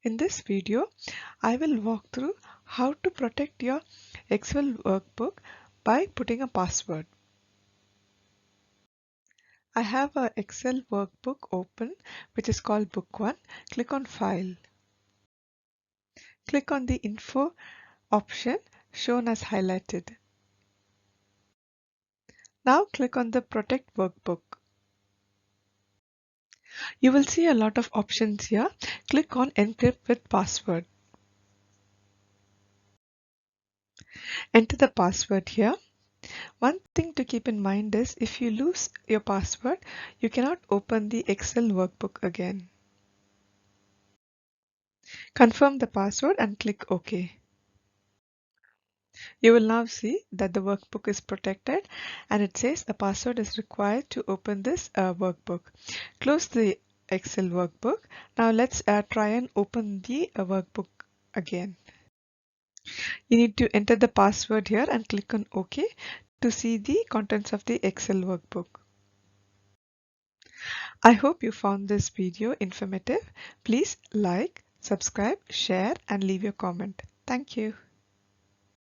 In this video, I will walk through how to protect your Excel workbook by putting a password. I have an Excel workbook open which is called Book 1. Click on File. Click on the Info option shown as highlighted. Now click on the Protect Workbook. You will see a lot of options here. Click on Encrypt with Password. Enter the password here. One thing to keep in mind is if you lose your password, you cannot open the Excel workbook again. Confirm the password and click OK. You will now see that the workbook is protected and it says a password is required to open this workbook. Close the Excel workbook. Now let's try and open the workbook again. You need to enter the password here and click on OK to see the contents of the Excel workbook. I hope you found this video informative. Please like, subscribe, share and leave your comment. Thank you.